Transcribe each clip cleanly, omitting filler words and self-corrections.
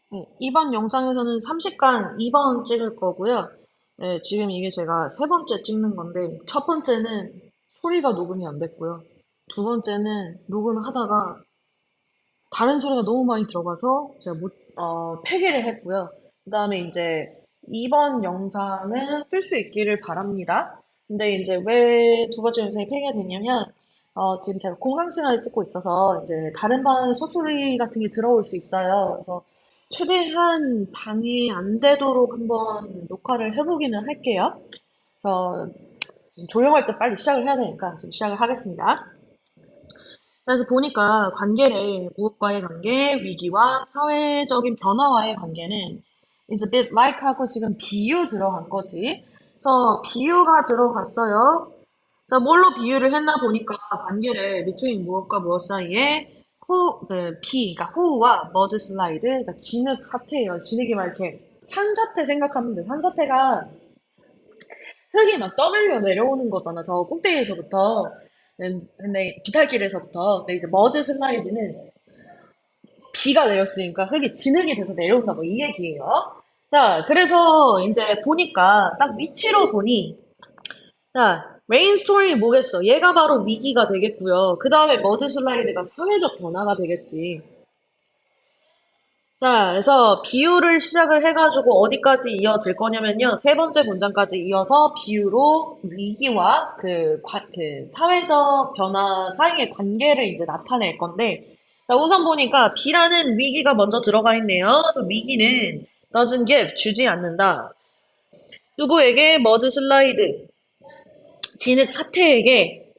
네, 이번 영상에서는 30강 2번 찍을 거고요. 네, 지금 이게 제가 세 번째 찍는 건데, 첫 번째는 소리가 녹음이 안 됐고요. 두 번째는 녹음을 하다가 다른 소리가 너무 많이 들어가서 제가 폐기를 했고요. 그 다음에 이제 이번 영상은 쓸 수 있기를 바랍니다. 근데 이제 왜 두 번째 영상이 폐기가 됐냐면, 지금 제가 공강 시간을 찍고 있어서 이제 다른 반 소소리 같은 게 들어올 수 있어요. 그래서 최대한 방해 안 되도록 한번 녹화를 해보기는 할게요. 그래서 지금 조용할 때 빨리 시작을 해야 되니까 지금 시작을 하겠습니다. 그래서 보니까 관계를 무엇과의 관계, 위기와 사회적인 변화와의 관계는 is a bit like 하고 지금 비유 들어간 거지. 그래서 비유가 들어갔어요. 자, 뭘로 비유를 했나 보니까 관계를 between 무엇과 무엇 사이에 그러니까 호우와 머드 슬라이드, 그러니까 진흙 사태예요. 진흙이 막 이렇게 산사태 생각하면 돼. 산사태가 흙이 막 떠밀려 내려오는 거잖아. 저 꼭대기에서부터. 근데 비탈길에서부터. 근데 이제 머드 슬라이드는 비가 내렸으니까 흙이 진흙이 돼서 내려온다. 뭐 이 얘기예요. 자, 그래서 이제 보니까 딱 위치로 보니 자, 레인스토밍이 뭐겠어? 얘가 바로 위기가 되겠고요. 그 다음에 머드 슬라이드가 사회적 변화가 되겠지. 자, 그래서 비유를 시작을 해가지고 어디까지 이어질 거냐면요. 세 번째 문장까지 이어서 비유로 위기와 그 사회적 변화 사이의 관계를 이제 나타낼 건데, 자, 우선 보니까 B라는 위기가 먼저 들어가 있네요. 그 위기는 doesn't give, 주지 않는다. 누구에게? 머드 슬라이드. 진흙 사태에게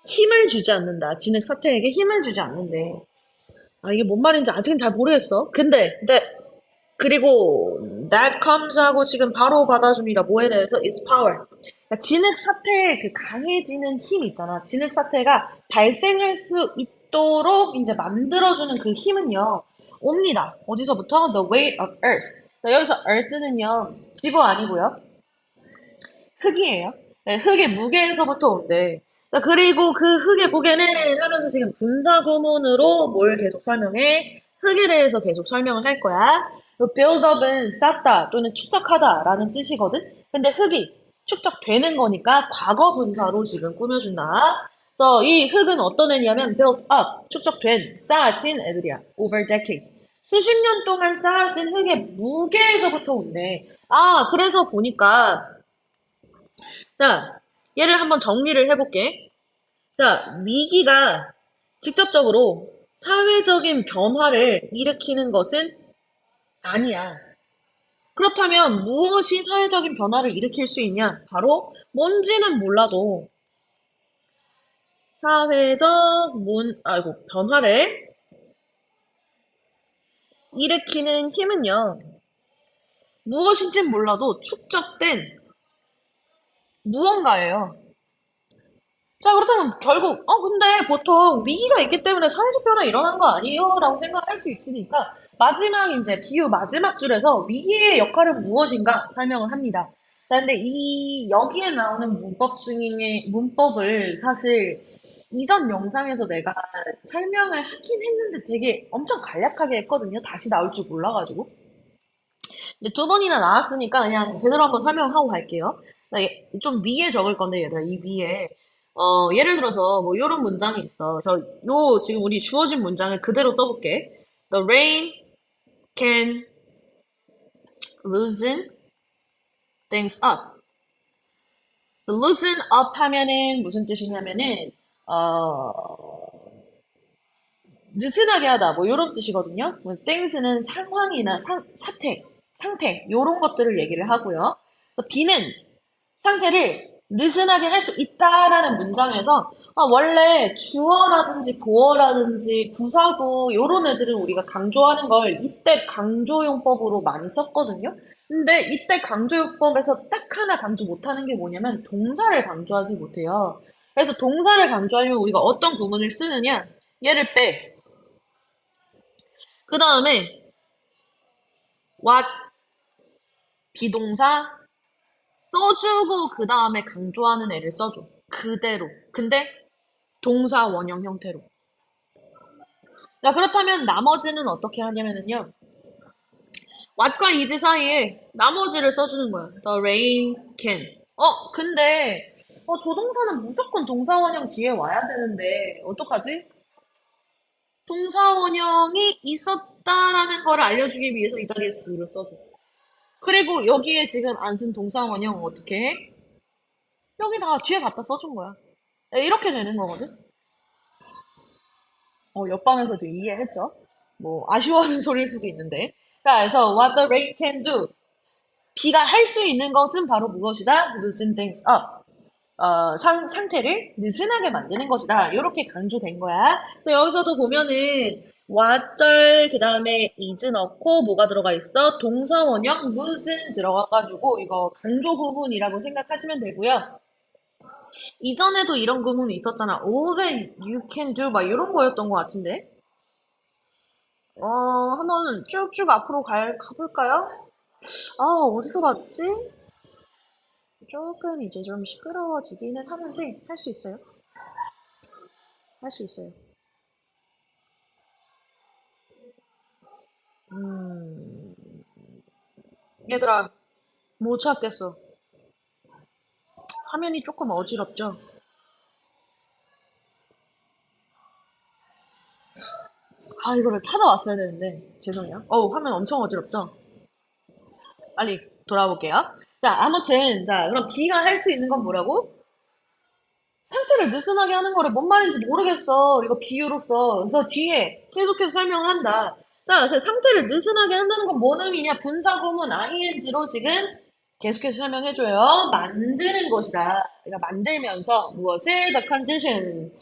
힘을 주지 않는다. 진흙 사태에게 힘을 주지 않는데. 아, 이게 뭔 말인지 아직은 잘 모르겠어. 근데 그리고 that comes 하고 지금 바로 받아줍니다. 뭐에 대해서? is power. 그러니까 진흙 사태의 그 강해지는 힘 있잖아. 진흙 사태가 발생할 수 있도록 이제 만들어주는 그 힘은요. 옵니다. 어디서부터? The weight of earth. 자, 여기서 earth는요. 지구 아니고요. 흙이에요. 네, 흙의 무게에서부터 온대. 자, 그리고 그 흙의 무게는 하면서 지금 분사 구문으로 뭘 계속 설명해? 흙에 대해서 계속 설명을 할 거야. 그 buildup은 쌓다 또는 축적하다라는 뜻이거든. 근데 흙이 축적되는 거니까 과거 분사로 지금 꾸며준다. 그래서 이 흙은 어떤 애냐면 built up, 축적된, 쌓아진 애들이야. over decades. 수십 년 동안 쌓아진 흙의 무게에서부터 온대. 아, 그래서 보니까 자, 얘를 한번 정리를 해볼게. 자, 위기가 직접적으로 사회적인 변화를 일으키는 것은 아니야. 그렇다면 무엇이 사회적인 변화를 일으킬 수 있냐? 바로 뭔지는 몰라도 변화를 일으키는 힘은요. 무엇인지는 몰라도 축적된 무언가예요. 자, 그렇다면 결국, 근데 보통 위기가 있기 때문에 사회적 변화 일어난 거 아니에요? 라고 생각할 수 있으니까, 마지막 이제 비유 마지막 줄에서 위기의 역할은 무엇인가 설명을 합니다. 자, 근데 여기에 나오는 문법 중에, 문법을 사실 이전 영상에서 내가 설명을 하긴 했는데 되게 엄청 간략하게 했거든요. 다시 나올 줄 몰라가지고. 근데 두 번이나 나왔으니까 그냥 제대로 한번 설명하고 갈게요. 좀 위에 적을 건데, 얘들아, 이 위에. 예를 들어서, 뭐, 요런 문장이 있어. 지금 우리 주어진 문장을 그대로 써볼게. The rain can loosen things up. The loosen up 하면은 무슨 뜻이냐면은, 어, 느슨하게 하다, 뭐, 요런 뜻이거든요. things는 상황이나 상태, 요런 것들을 얘기를 하고요. 그래서 B는 상태를 느슨하게 할 수 있다라는 문장에서 원래 주어라든지 보어라든지 부사구 요런 애들은 우리가 강조하는 걸 이때 강조용법으로 많이 썼거든요. 근데 이때 강조용법에서 딱 하나 강조 못하는 게 뭐냐면 동사를 강조하지 못해요. 그래서 동사를 강조하려면 우리가 어떤 구문을 쓰느냐? 얘를 빼. 그 다음에 what 비동사 써주고 그 다음에 강조하는 애를 써줘. 그대로. 근데 동사 원형 형태로. 자, 그렇다면 나머지는 어떻게 하냐면은요. what과 is 사이에 나머지를 써주는 거야. The rain can. 근데 조동사는 무조건 동사원형 뒤에 와야 되는데 어떡하지? 동사원형이 있었다라는 걸 알려주기 위해서 이 자리에 do를 써줘. 그리고 여기에 지금 안 쓴 동사원형 어떻게 해? 여기다가 뒤에 갖다 써준 거야. 네, 이렇게 되는 거거든. 옆방에서 지금 이해했죠? 뭐 아쉬워하는 소리일 수도 있는데. 자, 그래서 what the rain can do. 비가 할 수 있는 것은 바로 무엇이다? loosen things up. 상태를 느슨하게 만드는 것이다. 이렇게 강조된 거야. 그래서 여기서도 보면은 what절 그 다음에 is 넣고 뭐가 들어가 있어? 동사원형 loosen 들어가가지고 이거 강조 부분이라고 생각하시면 되고요. 이전에도 이런 구문이 있었잖아. All that you can do 막 이런 거였던 것 같은데. 한번 쭉쭉 앞으로 가볼까요? 어디서 봤지? 조금 이제 좀 시끄러워지기는 하는데 할 수 있어요. 할 수 있어요. 얘들아, 못 찾겠어. 화면이 조금 어지럽죠? 이거를 찾아왔어야 되는데 죄송해요. 화면 엄청 어지럽죠? 빨리 돌아볼게요. 자, 아무튼 자, 그럼 B가 할 수 있는 건 뭐라고? 상태를 느슨하게 하는 거를 뭔 말인지 모르겠어. 이거 비유로써. 그래서 뒤에 계속해서 설명을 한다. 자, 그 상태를 느슨하게 한다는 건 뭔 의미냐? 분사구문 ing로 지금 계속해서 설명해줘요. 만드는 것이다. 그러니까 만들면서 무엇을? The condition.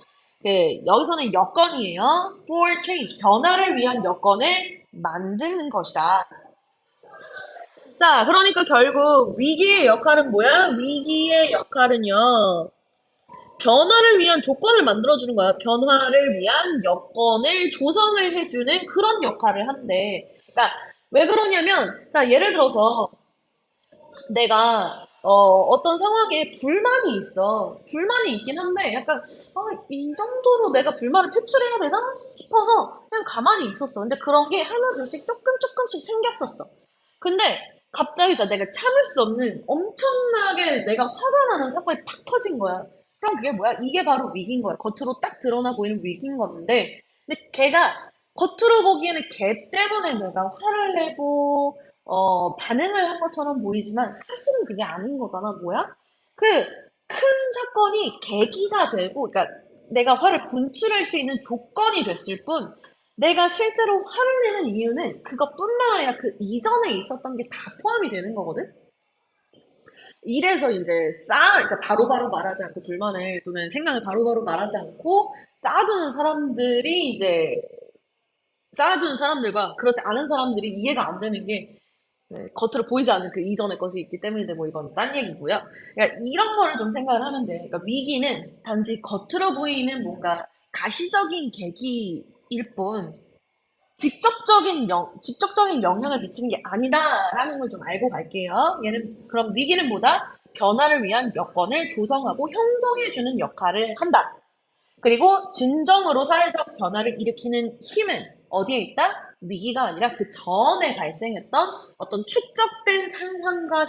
여기서는 여건이에요. For change. 변화를 위한 여건을 만드는 것이다. 자, 그러니까 결국 위기의 역할은 뭐야? 위기의 역할은요. 변화를 위한 조건을 만들어주는 거야. 변화를 위한 여건을 조성을 해주는 그런 역할을 한대. 그러니까 왜 그러냐면, 자, 예를 들어서 내가 어떤 상황에 불만이 있어. 불만이 있긴 한데 약간 이 정도로 내가 불만을 표출해야 되나 싶어서 그냥 가만히 있었어. 근데 그런 게 하나둘씩 조금씩 생겼었어. 근데 갑자기 내가 참을 수 없는 엄청나게 내가 화가 나는 사건이 팍 터진 거야. 그럼 그게 뭐야? 이게 바로 위기인 거야. 겉으로 딱 드러나 보이는 위기인 건데 근데 걔가 겉으로 보기에는 걔 때문에 내가 화를 내고 반응을 한 것처럼 보이지만 사실은 그게 아닌 거잖아. 뭐야? 그 큰 사건이 계기가 되고, 그러니까 내가 화를 분출할 수 있는 조건이 됐을 뿐, 내가 실제로 화를 내는 이유는 그것뿐만 아니라 그 이전에 있었던 게 다 포함이 되는 거거든? 이래서 이제 그러니까 바로바로 말하지 않고 불만을 또는 생각을 바로바로 말하지 않고 쌓아두는 사람들이 이제 쌓아두는 사람들과 그렇지 않은 사람들이 이해가 안 되는 게 겉으로 보이지 않는 그 이전의 것이 있기 때문인데 뭐 이건 딴 얘기고요. 그러니까 이런 거를 좀 생각을 하면 돼. 그러니까 위기는 단지 겉으로 보이는 뭔가 가시적인 계기일 뿐 직접적인 영향을 미치는 게 아니다라는 걸 좀 알고 갈게요. 얘는 그럼 위기는 뭐다? 변화를 위한 여건을 조성하고 형성해주는 역할을 한다. 그리고 진정으로 사회적 변화를 일으키는 힘은 어디에 있다? 위기가 아니라 그 전에 발생했던 어떤 축적된 상황과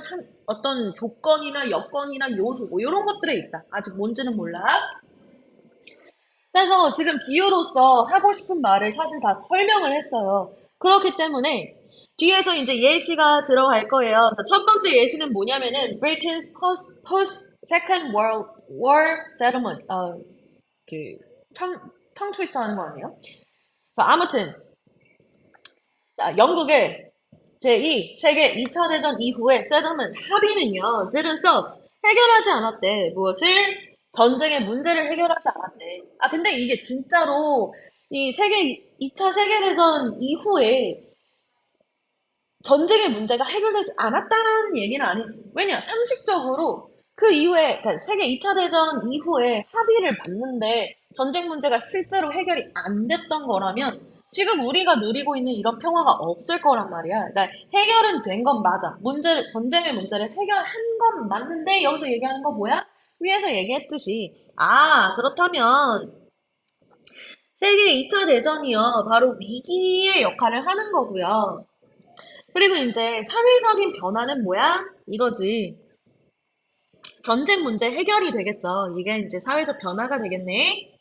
어떤 조건이나 여건이나 요소 뭐 이런 것들에 있다. 아직 뭔지는 몰라. 그래서 지금 비유로서 하고 싶은 말을 사실 다 설명을 했어요. 그렇기 때문에 뒤에서 이제 예시가 들어갈 거예요. 첫 번째 예시는 뭐냐면은 Britain's post Second World War settlement. 그 텅 트위스트 하는 거 아니에요? 아무튼 자, 영국의 제2 세계 2차 대전 이후에 세ttlement 합의는요, didn't solve 해결하지 않았대. 무엇을? 전쟁의 문제를 해결하지 않았대. 근데 이게 진짜로 이 2차 세계대전 이후에 전쟁의 문제가 해결되지 않았다는 얘기는 아니지. 왜냐? 상식적으로 그 이후에, 그러니까 세계 2차 대전 이후에 합의를 봤는데 전쟁 문제가 실제로 해결이 안 됐던 거라면 지금 우리가 누리고 있는 이런 평화가 없을 거란 말이야. 그러니까 해결은 된 건 맞아. 전쟁의 문제를 해결한 건 맞는데 여기서 얘기하는 거 뭐야? 위에서 얘기했듯이 그렇다면 세계 2차 대전이요. 바로 위기의 역할을 하는 거고요. 그리고 이제 사회적인 변화는 뭐야? 이거지. 전쟁 문제 해결이 되겠죠. 이게 이제 사회적 변화가 되겠네.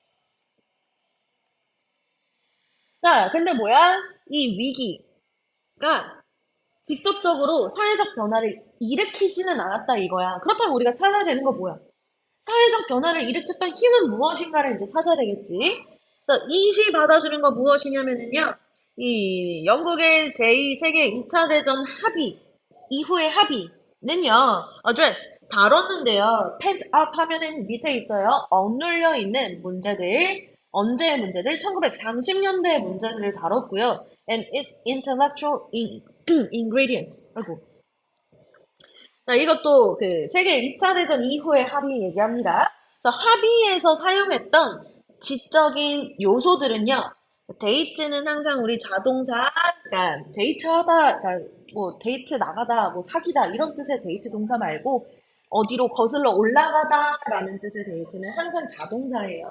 자, 근데 뭐야? 이 위기가 직접적으로 사회적 변화를 일으키지는 않았다 이거야. 그렇다면 우리가 찾아야 되는 거 뭐야? 사회적 변화를 일으켰던 힘은 무엇인가를 이제 찾아야 되겠지. 그래서 이 시 받아주는 거 무엇이냐면은요. 이 영국의 제2세계 2차 대전 합의 이후의 합의는요. address 다뤘는데요. pent up 하면은 밑에 있어요. 억눌려 있는 문제들 언제의 문제들 1930년대의 문제들을 다뤘고요. and its intellectual ingredients. 아이고. 자, 이것도 그 세계 2차 대전 이후의 합의 얘기합니다. 그래서 합의에서 사용했던 지적인 요소들은요. 데이트는 항상 우리 자동사, 그러니까 데이트하다, 그러니까 뭐 데이트 나가다, 뭐 사귀다 이런 뜻의 데이트 동사 말고 어디로 거슬러 올라가다라는 뜻의 데이트는 항상 자동사예요.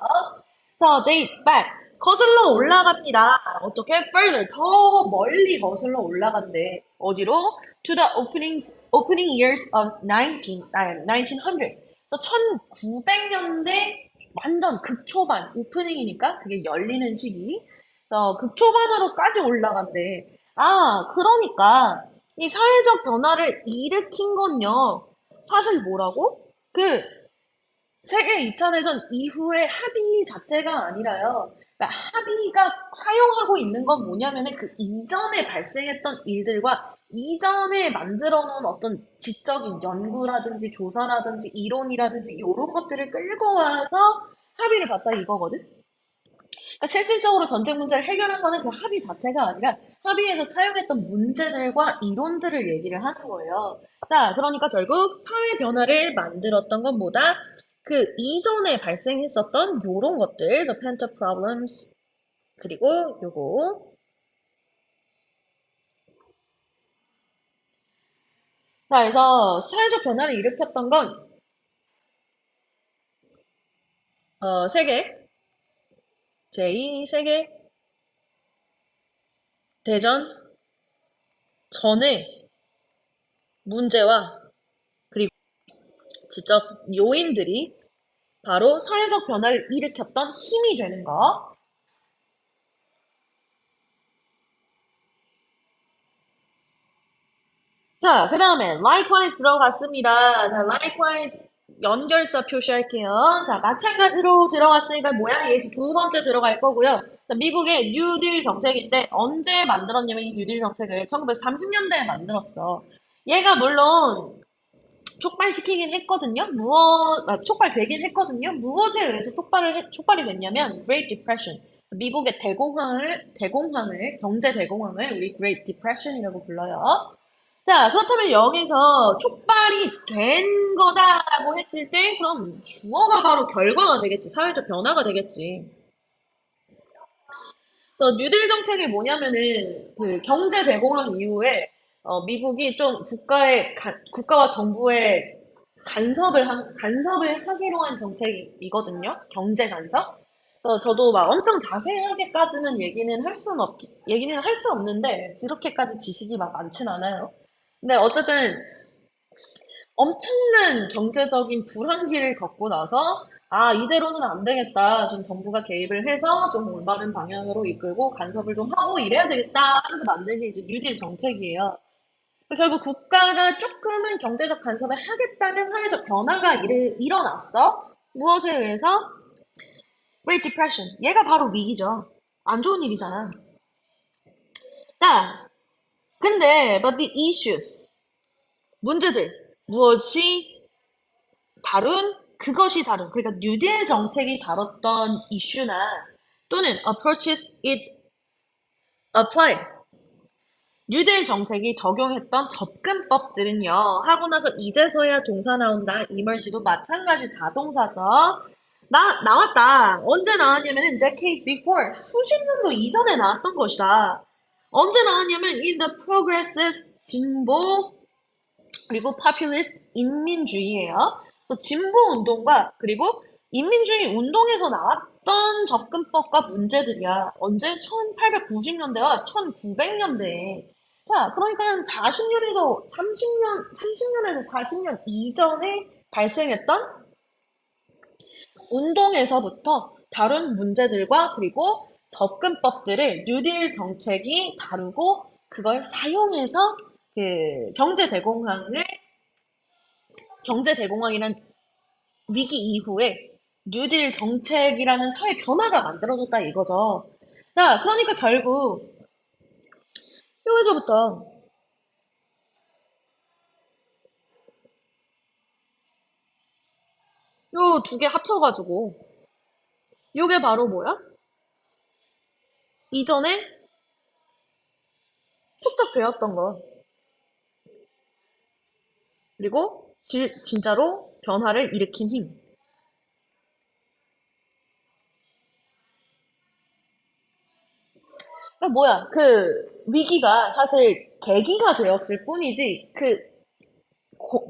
그래서 date back 거슬러 올라갑니다. 어떻게 further 더 멀리 거슬러 올라간대. 어디로? To the opening years of 1900s. 그래서 1900년대 완전 극초반 오프닝이니까 그게 열리는 시기. 그래서 극초반으로까지 올라간대. 아, 그러니까 이 사회적 변화를 일으킨 건요. 사실 뭐라고? 그 세계 2차 대전 이후의 합의 자체가 아니라요. 그러니까 합의가 사용하고 있는 건 뭐냐면은 그 이전에 발생했던 일들과 이전에 만들어 놓은 어떤 지적인 연구라든지 조사라든지 이론이라든지 이런 것들을 끌고 와서 합의를 봤다 이거거든. 그러니까 실질적으로 전쟁 문제를 해결한 거는 그 합의 자체가 아니라 합의에서 사용했던 문제들과 이론들을 얘기를 하는 거예요. 자, 그러니까 결국 사회 변화를 만들었던 건 뭐다? 그 이전에 발생했었던 요런 것들, the pent-up problems, 그리고 요거. 자, 그래서 사회적 변화를 일으켰던 건, 세계, 제2세계 대전 전의 문제와 그리고 지적 요인들이 바로 사회적 변화를 일으켰던 힘이 되는 거. 자, 그 다음에 likewise 들어갔습니다. 자, likewise 연결사 표시할게요. 자, 마찬가지로 들어갔으니까 뭐야? 예시 두 번째 들어갈 거고요. 자, 미국의 뉴딜 정책인데 언제 만들었냐면 이 뉴딜 정책을 1930년대에 만들었어. 얘가 물론 촉발시키긴 했거든요. 촉발되긴 했거든요. 무엇에 의해서 촉발이 됐냐면 Great Depression. 미국의 경제 대공황을 우리 Great Depression이라고 불러요. 자, 그렇다면 여기서 촉발이 된 거다라고 했을 때, 그럼 주어가 바로 결과가 되겠지. 사회적 변화가 되겠지. 그래서 뉴딜 정책이 뭐냐면은, 그 경제 대공황 이후에, 미국이 좀 국가와 정부의 간섭을 하기로 한 정책이거든요. 경제 간섭. 그래서 저도 막 엄청 자세하게까지는 얘기는 할 수 없는데, 그렇게까지 지식이 막 많진 않아요. 근데 어쨌든 엄청난 경제적인 불황기를 겪고 나서 아, 이대로는 안 되겠다. 좀 정부가 개입을 해서 좀 올바른 방향으로 이끌고 간섭을 좀 하고 이래야 되겠다 하면서 만든 게 이제 뉴딜 정책이에요. 결국 국가가 조금은 경제적 간섭을 하겠다는 사회적 변화가 일어났어. 무엇에 의해서? Great Depression. 얘가 바로 위기죠. 안 좋은 일이잖아. 자, 근데 but the issues 문제들 무엇이 그것이 다른 그러니까 뉴딜 정책이 다뤘던 이슈나 또는 approaches it applied 뉴딜 정책이 적용했던 접근법들은요 하고 나서 이제서야 동사 나온다 이 말시도 마찬가지 자동사죠. 나왔다. 언제 나왔냐면은 decades before 수십 년도 이전에 나왔던 것이다. 언제 나왔냐면 in the progressive 진보 그리고 populist 인민주의예요. 그래서 진보 운동과 그리고 인민주의 운동에서 어떤 접근법과 문제들이야. 언제? 1890년대와 1900년대에. 자, 그러니까 한 40년에서 30년, 30년에서 40년 이전에 발생했던 운동에서부터 다른 문제들과 그리고 접근법들을 뉴딜 정책이 다루고 그걸 사용해서 그 경제 대공황이란 위기 이후에 뉴딜 정책이라는 사회 변화가 만들어졌다 이거죠. 자, 그러니까 결국 여기서부터 요 두 개 합쳐가지고 요게 바로 뭐야? 이전에 축적되었던 거. 그리고 진짜로 변화를 일으킨 힘. 그러니까 뭐야? 그 위기가 사실 계기가 되었을 뿐이지 그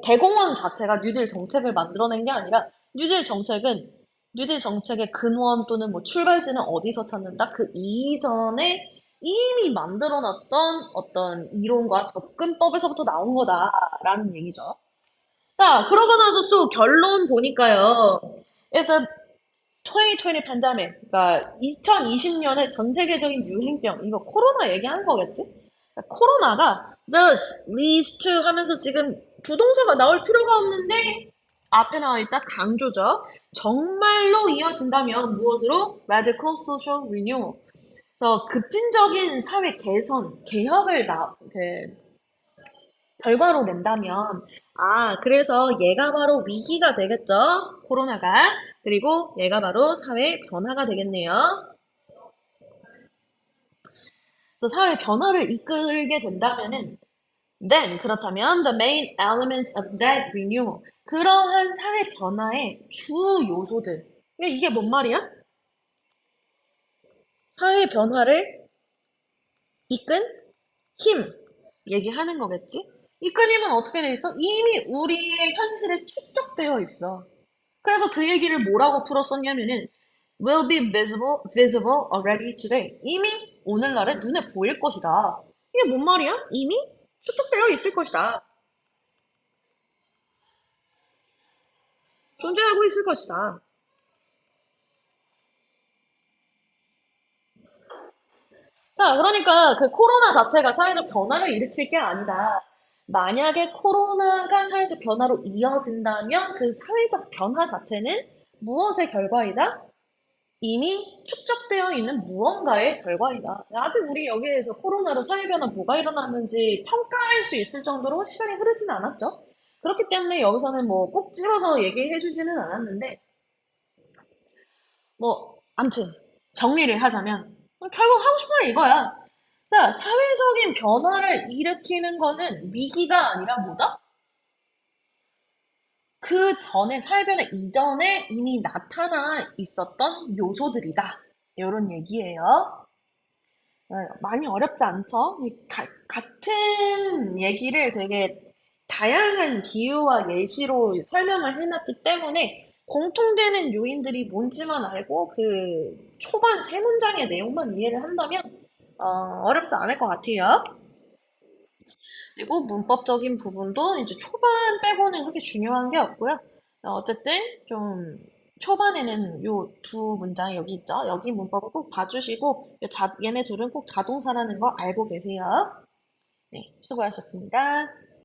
대공황 자체가 뉴딜 정책을 만들어낸 게 아니라 뉴딜 정책의 근원 또는 뭐 출발지는 어디서 찾는다? 그 이전에 이미 만들어놨던 어떤 이론과 접근법에서부터 나온 거다라는 얘기죠. 자, 그러고 나서 또 결론 보니까요. If 2020 팬데믹, 그러니까 2020년에 전 세계적인 유행병, 이거 코로나 얘기하는 거겠지? 그러니까 코로나가 thus leads to 하면서 지금 부동사가 나올 필요가 없는데 앞에 나와 있다 강조죠. 정말로 이어진다면 무엇으로? Radical social renewal. 그래서 급진적인 사회 개선, 개혁을 결과로 낸다면, 아, 그래서 얘가 바로 위기가 되겠죠? 코로나가. 그리고 얘가 바로 사회 변화가 되겠네요. 그래서 사회 변화를 이끌게 된다면은, then, 그렇다면, the main elements of that renewal. 그러한 사회 변화의 주 요소들. 이게 뭔 말이야? 사회 변화를 이끈 힘. 얘기하는 거겠지? 이끈 힘은 어떻게 돼 있어? 이미 우리의 현실에 축적되어 있어. 그래서 그 얘기를 뭐라고 풀었었냐면은 will be visible already today. 이미 오늘날에 눈에 보일 것이다. 이게 뭔 말이야? 이미 축적되어 있을 것이다. 존재하고 있을 것이다. 자, 그러니까 그 코로나 자체가 사회적 변화를 일으킬 게 아니다. 만약에 코로나가 사회적 변화로 이어진다면 그 사회적 변화 자체는 무엇의 결과이다? 이미 축적되어 있는 무언가의 결과이다. 아직 우리 여기에서 코로나로 사회변화 뭐가 일어났는지 평가할 수 있을 정도로 시간이 흐르진 않았죠. 그렇기 때문에 여기서는 뭐 꼭 집어서 얘기해 주지는 않았는데, 뭐, 암튼, 정리를 하자면, 결국 하고 싶은 말 이거야. 자, 사회적인 변화를 일으키는 거는 위기가 아니라 뭐다? 그 전에, 사회변화 이전에 이미 나타나 있었던 요소들이다. 이런 얘기예요. 많이 어렵지 않죠? 같은 얘기를 되게 다양한 비유와 예시로 설명을 해놨기 때문에 공통되는 요인들이 뭔지만 알고 그 초반 세 문장의 내용만 이해를 한다면 어렵지 않을 것 같아요. 그리고 문법적인 부분도 이제 초반 빼고는 그렇게 중요한 게 없고요. 어쨌든 좀 초반에는 요 두 문장 여기 있죠. 여기 문법을 꼭 봐주시고 얘네 둘은 꼭 자동사라는 거 알고 계세요. 네, 수고하셨습니다.